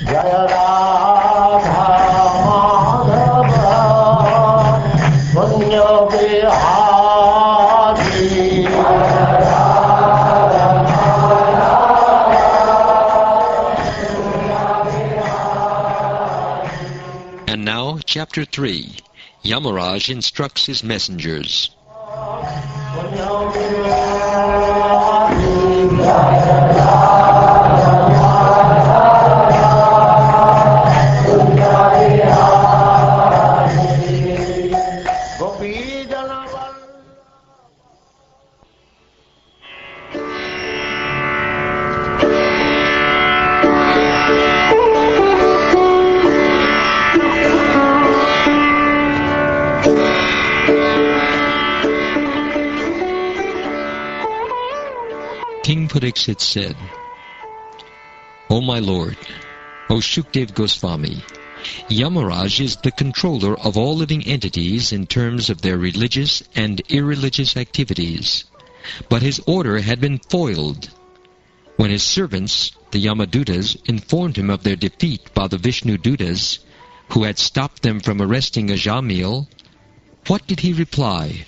Jaya Radha Madhava Punya Bihari. And now, Chapter 3. Yamaraj instructs his messengers. King Pariksit said, O my lord, O Shukdev Goswami, Yamaraj is the controller of all living entities in terms of their religious and irreligious activities, but his order had been foiled. When his servants, the Yamadutas, informed him of their defeat by the Vishnu Dutas, who had stopped them from arresting Ajamil, what did he reply?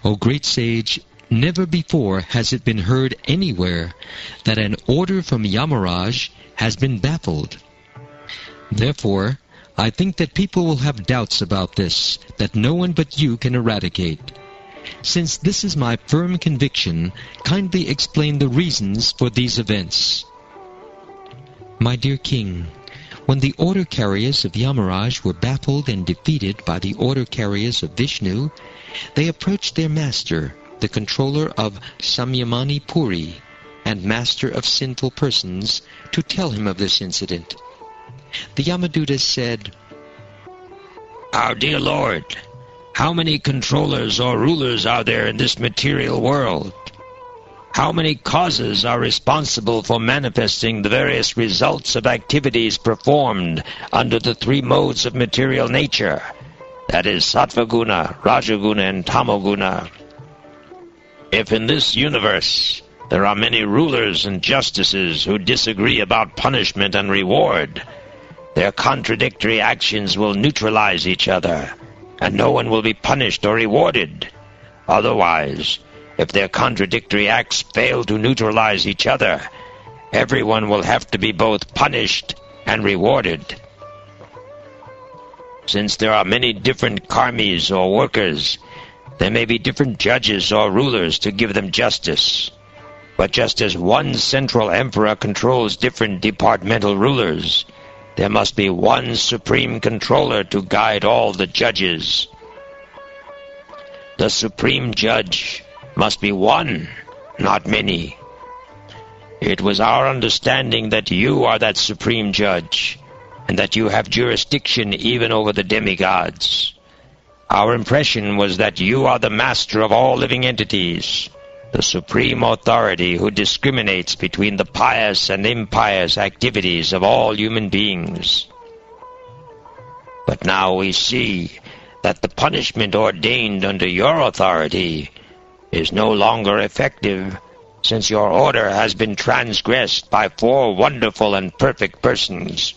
O great sage, never before has it been heard anywhere that an order from Yamaraj has been baffled. Therefore, I think that people will have doubts about this, that no one but you can eradicate. Since this is my firm conviction, kindly explain the reasons for these events. My dear king, when the order carriers of Yamaraj were baffled and defeated by the order carriers of Vishnu, they approached their master, the controller of Samyamani Puri and master of sinful persons, to tell him of this incident. The Yamadutas said, Our dear Lord, how many controllers or rulers are there in this material world? How many causes are responsible for manifesting the various results of activities performed under the three modes of material nature, that is, Sattvaguna, Rajaguna, and Tamoguna? If in this universe there are many rulers and justices who disagree about punishment and reward, their contradictory actions will neutralize each other, and no one will be punished or rewarded. Otherwise, if their contradictory acts fail to neutralize each other, everyone will have to be both punished and rewarded. Since there are many different karmis or workers, there may be different judges or rulers to give them justice. But just as one central emperor controls different departmental rulers, there must be one supreme controller to guide all the judges. The supreme judge must be one, not many. It was our understanding that you are that supreme judge, and that you have jurisdiction even over the demigods. Our impression was that you are the master of all living entities, the supreme authority who discriminates between the pious and impious activities of all human beings. But now we see that the punishment ordained under your authority is no longer effective, since your order has been transgressed by 4 wonderful and perfect persons.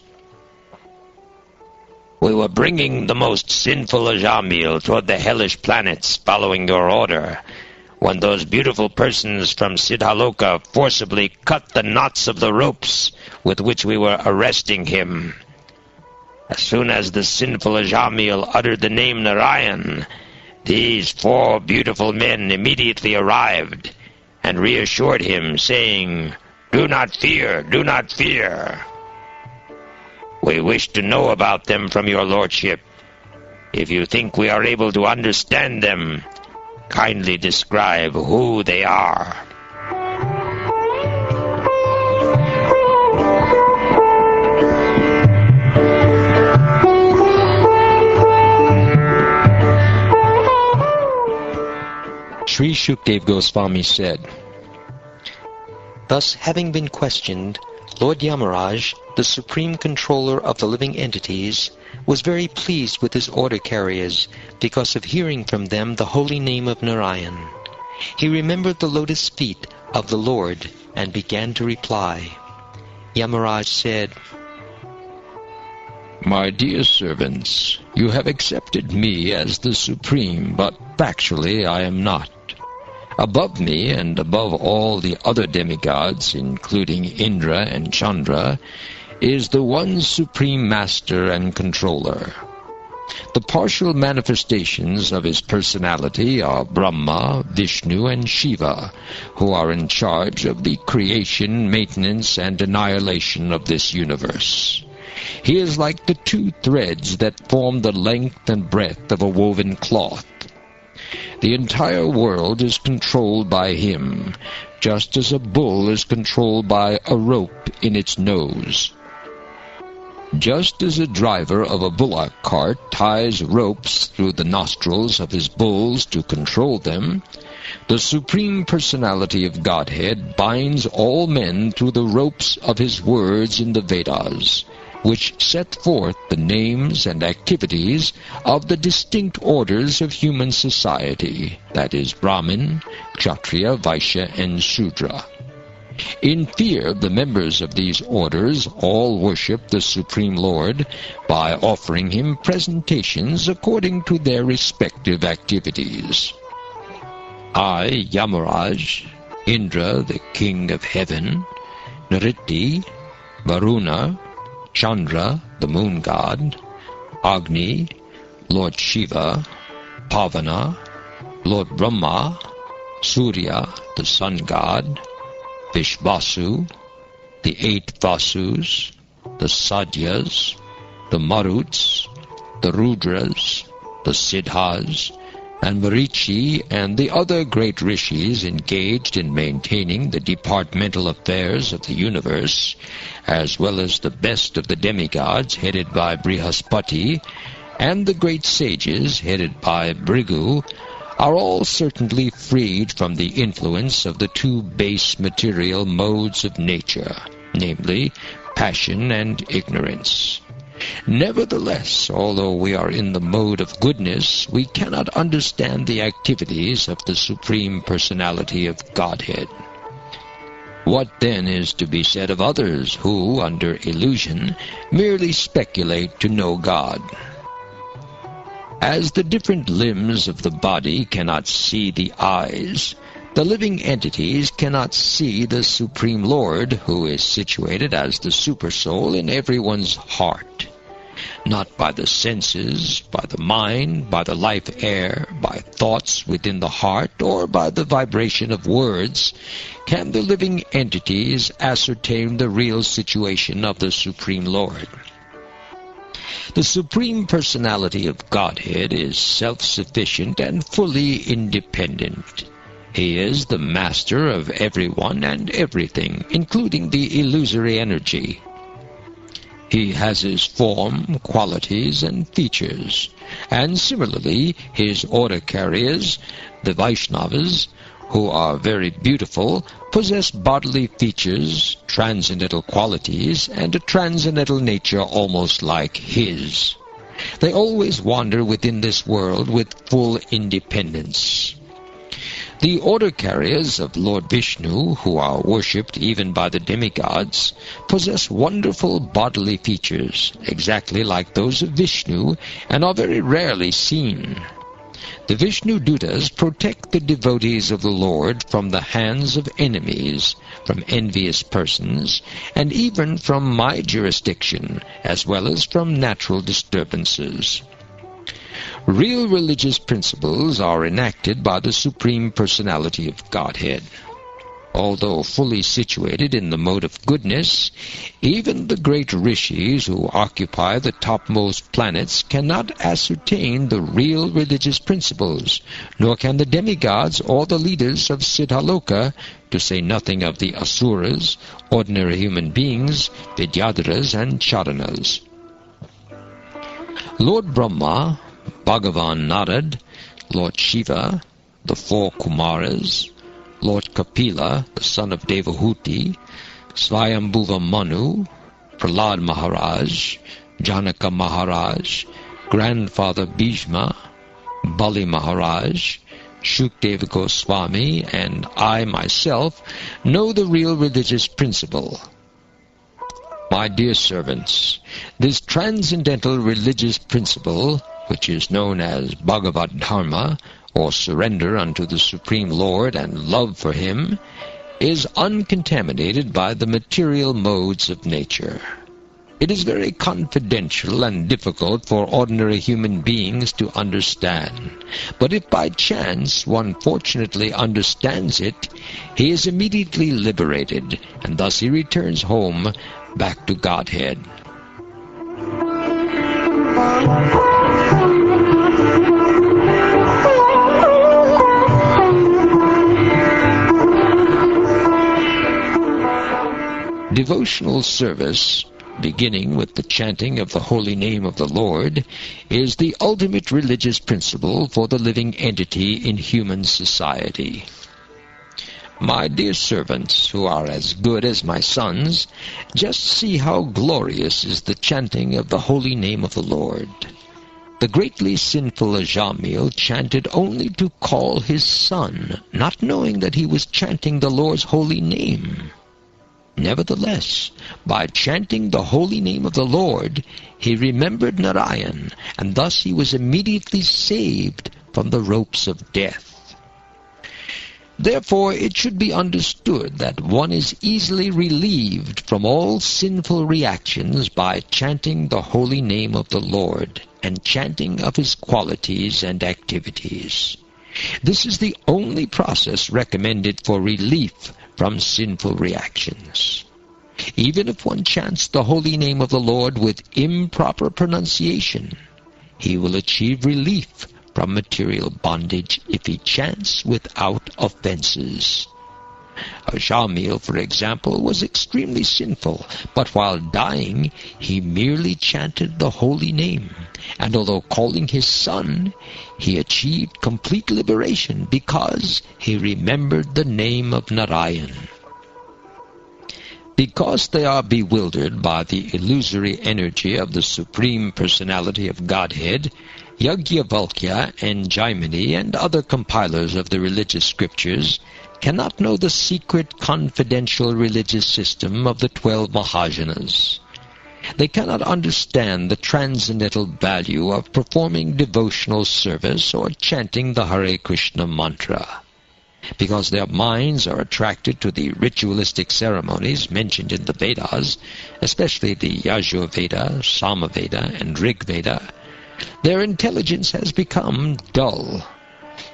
We were bringing the most sinful Ajamil toward the hellish planets following your order, when those beautiful persons from Siddhaloka forcibly cut the knots of the ropes with which we were arresting him. As soon as the sinful Ajamil uttered the name Narayan, these 4 beautiful men immediately arrived and reassured him, saying, Do not fear, do not fear. We wish to know about them from your lordship. If you think we are able to understand them, kindly describe who they are. Sri Shukdev Goswami said, Thus, having been questioned, Lord Yamaraj, the supreme controller of the living entities, was very pleased with his order carriers because of hearing from them the holy name of Narayan. He remembered the lotus feet of the Lord and began to reply. Yamaraj said, My dear servants, you have accepted me as the supreme, but factually I am not. Above me and above all the other demigods, including Indra and Chandra, is the one supreme master and controller. The partial manifestations of his personality are Brahma, Vishnu, and Shiva, who are in charge of the creation, maintenance, and annihilation of this universe. He is like the two threads that form the length and breadth of a woven cloth. The entire world is controlled by him, just as a bull is controlled by a rope in its nose. Just as a driver of a bullock cart ties ropes through the nostrils of his bulls to control them, the Supreme Personality of Godhead binds all men through the ropes of his words in the Vedas, which set forth the names and activities of the distinct orders of human society, that is, Brahmin, Kshatriya, Vaishya, and Shudra. In fear of the members of these orders, all worship the Supreme Lord by offering him presentations according to their respective activities. I, Yamaraj, Indra, the king of heaven, Nritti, Varuna, Chandra, the moon god, Agni, Lord Shiva, Pavana, Lord Brahma, Surya, the sun god, Vishvasu, the 8 Vasus, the Sadyas, the Maruts, the Rudras, the Siddhas, and Marichi, and the other great rishis engaged in maintaining the departmental affairs of the universe, as well as the best of the demigods headed by Brihaspati, and the great sages headed by Bhrigu, are all certainly freed from the influence of the two base material modes of nature, namely, passion and ignorance. Nevertheless, although we are in the mode of goodness, we cannot understand the activities of the Supreme Personality of Godhead. What then is to be said of others who, under illusion, merely speculate to know God? As the different limbs of the body cannot see the eyes, the living entities cannot see the Supreme Lord, who is situated as the Supersoul in everyone's heart. Not by the senses, by the mind, by the life air, by thoughts within the heart, or by the vibration of words, can the living entities ascertain the real situation of the Supreme Lord. The Supreme Personality of Godhead is self-sufficient and fully independent. He is the master of everyone and everything, including the illusory energy. He has his form, qualities, and features, and similarly his order carriers, the Vaishnavas, who are very beautiful, possess bodily features, transcendental qualities, and a transcendental nature almost like his. They always wander within this world with full independence. The order carriers of Lord Vishnu, who are worshipped even by the demigods, possess wonderful bodily features, exactly like those of Vishnu, and are very rarely seen. The Vishnu Dutas protect the devotees of the Lord from the hands of enemies, from envious persons, and even from my jurisdiction, as well as from natural disturbances. Real religious principles are enacted by the Supreme Personality of Godhead. Although fully situated in the mode of goodness, even the great rishis who occupy the topmost planets cannot ascertain the real religious principles, nor can the demigods or the leaders of Siddhaloka, to say nothing of the asuras, ordinary human beings, Vidyadharas and Charanas. Lord Brahma, Bhagavan Narad, Lord Shiva, the 4 Kumaras, Lord Kapila, the son of Devahuti, Swayambhuva Manu, Prahlad Maharaj, Janaka Maharaj, Grandfather Bhishma, Bali Maharaj, Shukdeva Goswami, and I myself know the real religious principle. My dear servants, this transcendental religious principle, which is known as Bhagavad Dharma, or surrender unto the Supreme Lord and love for Him, is uncontaminated by the material modes of nature. It is very confidential and difficult for ordinary human beings to understand. But if by chance one fortunately understands it, he is immediately liberated, and thus he returns home back to Godhead. Devotional service, beginning with the chanting of the holy name of the Lord, is the ultimate religious principle for the living entity in human society. My dear servants, who are as good as my sons, just see how glorious is the chanting of the holy name of the Lord. The greatly sinful Ajamil chanted only to call his son, not knowing that he was chanting the Lord's holy name. Nevertheless, by chanting the holy name of the Lord, he remembered Narayan, and thus he was immediately saved from the ropes of death. Therefore, it should be understood that one is easily relieved from all sinful reactions by chanting the holy name of the Lord and chanting of His qualities and activities. This is the only process recommended for relief from sinful reactions. Even if one chants the holy name of the Lord with improper pronunciation, he will achieve relief from material bondage if he chants without offenses. Ajamil, for example, was extremely sinful, but while dying he merely chanted the holy name, and although calling his son, he achieved complete liberation because he remembered the name of Narayan. Because they are bewildered by the illusory energy of the Supreme Personality of Godhead, Yajnavalkya and Jaimini and other compilers of the religious scriptures cannot know the secret confidential religious system of the 12 Mahajanas. They cannot understand the transcendental value of performing devotional service or chanting the Hare Krishna mantra. Because their minds are attracted to the ritualistic ceremonies mentioned in the Vedas, especially the Yajurveda, Samaveda, and Rigveda, their intelligence has become dull.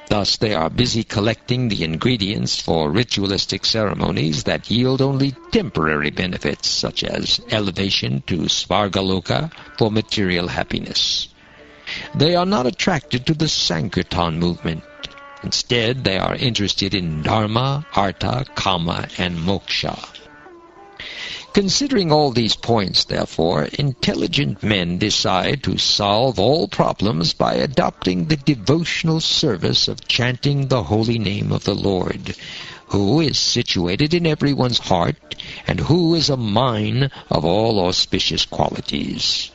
Thus they are busy collecting the ingredients for ritualistic ceremonies that yield only temporary benefits, such as elevation to Svargaloka for material happiness. They are not attracted to the Sankirtan movement. Instead, they are interested in Dharma, Artha, Kama, and Moksha. Considering all these points, therefore, intelligent men decide to solve all problems by adopting the devotional service of chanting the holy name of the Lord, who is situated in everyone's heart, and who is a mine of all auspicious qualities.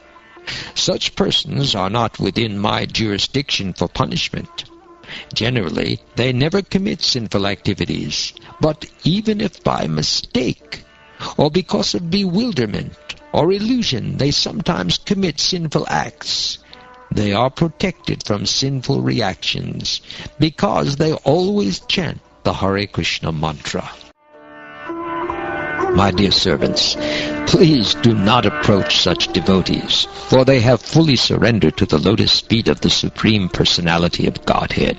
Such persons are not within my jurisdiction for punishment. Generally, they never commit sinful activities, but even if by mistake, or because of bewilderment or illusion they sometimes commit sinful acts, they are protected from sinful reactions because they always chant the Hare Krishna mantra. My dear servants, please do not approach such devotees, for they have fully surrendered to the lotus feet of the Supreme Personality of Godhead.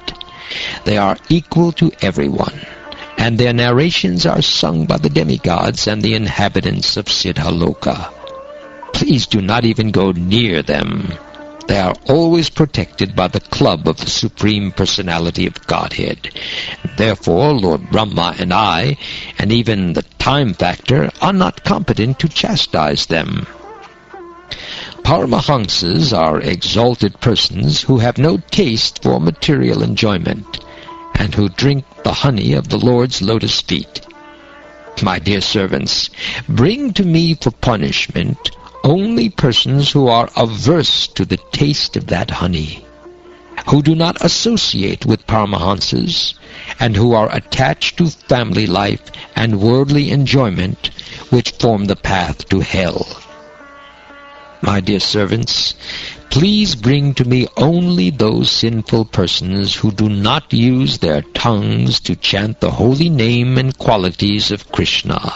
They are equal to everyone, and their narrations are sung by the demigods and the inhabitants of Siddhaloka. Please do not even go near them. They are always protected by the club of the Supreme Personality of Godhead. Therefore, Lord Brahma and I, and even the time factor, are not competent to chastise them. Paramahamsas are exalted persons who have no taste for material enjoyment, and who drink the honey of the Lord's lotus feet. My dear servants, bring to me for punishment only persons who are averse to the taste of that honey, who do not associate with Paramahamsas, and who are attached to family life and worldly enjoyment, which form the path to hell. My dear servants, please bring to me only those sinful persons who do not use their tongues to chant the holy name and qualities of Krishna,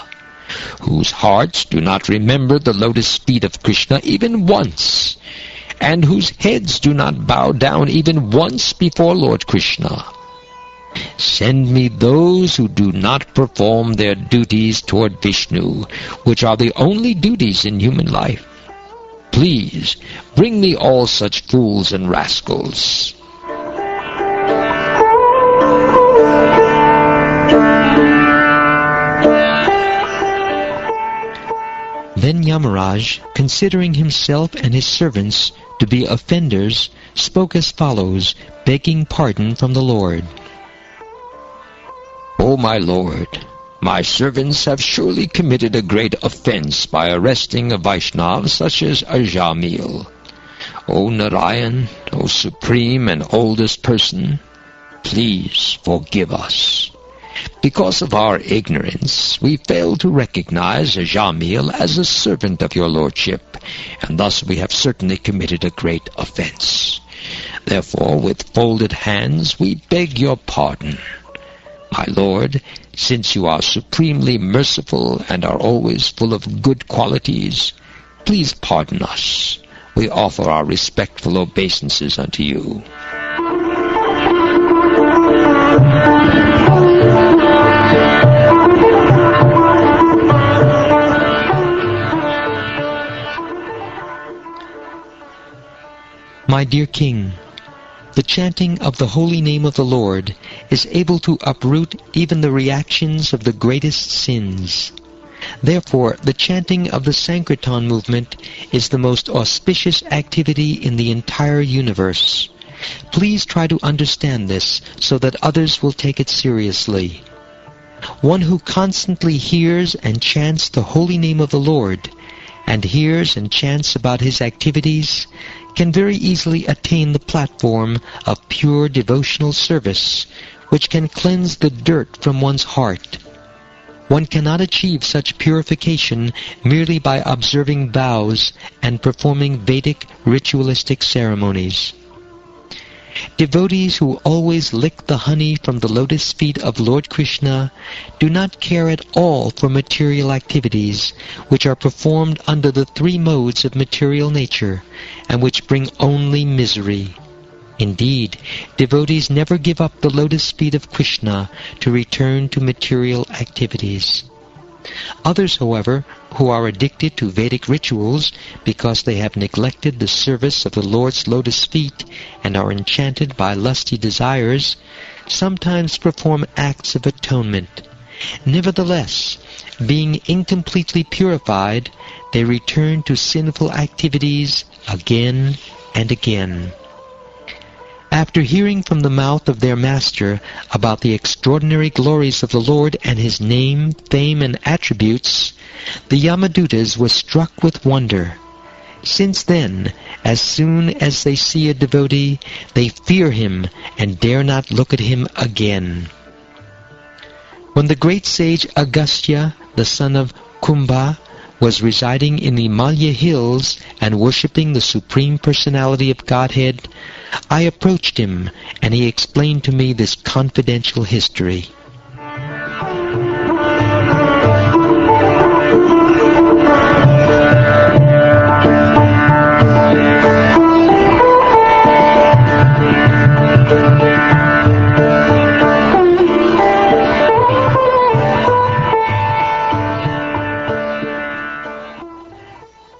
whose hearts do not remember the lotus feet of Krishna even once, and whose heads do not bow down even once before Lord Krishna. Send me those who do not perform their duties toward Vishnu, which are the only duties in human life. Please, bring me all such fools and rascals. Then Yamaraj, considering himself and his servants to be offenders, spoke as follows, begging pardon from the Lord. O my Lord, my servants have surely committed a great offense by arresting a Vaishnava such as Ajamil. O Narayan, O supreme and oldest person, please forgive us. Because of our ignorance, we failed to recognize Ajamil as a servant of your lordship, and thus we have certainly committed a great offense. Therefore, with folded hands, we beg your pardon. My Lord, since you are supremely merciful and are always full of good qualities, please pardon us. We offer our respectful obeisances unto you. My dear King, the chanting of the holy name of the Lord is able to uproot even the reactions of the greatest sins. Therefore, the chanting of the Sankirtan movement is the most auspicious activity in the entire universe. Please try to understand this so that others will take it seriously. One who constantly hears and chants the holy name of the Lord, and hears and chants about his activities, can very easily attain the platform of pure devotional service, which can cleanse the dirt from one's heart. One cannot achieve such purification merely by observing vows and performing Vedic ritualistic ceremonies. Devotees who always lick the honey from the lotus feet of Lord Krishna do not care at all for material activities, which are performed under the three modes of material nature, and which bring only misery. Indeed, devotees never give up the lotus feet of Krishna to return to material activities. Others, however, who are addicted to Vedic rituals because they have neglected the service of the Lord's lotus feet and are enchanted by lusty desires, sometimes perform acts of atonement. Nevertheless, being incompletely purified, they return to sinful activities again and again. After hearing from the mouth of their master about the extraordinary glories of the Lord and his name, fame, and attributes, the Yamadutas were struck with wonder. Since then, as soon as they see a devotee, they fear him and dare not look at him again. When the great sage Agastya, the son of Kumbha, was residing in the Malya hills and worshipping the Supreme Personality of Godhead, I approached him, and he explained to me this confidential history.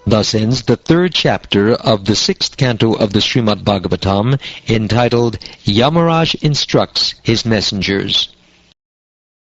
Thus ends the third chapter of the sixth canto of the Srimad Bhagavatam, entitled Yamaraj Instructs His Messengers.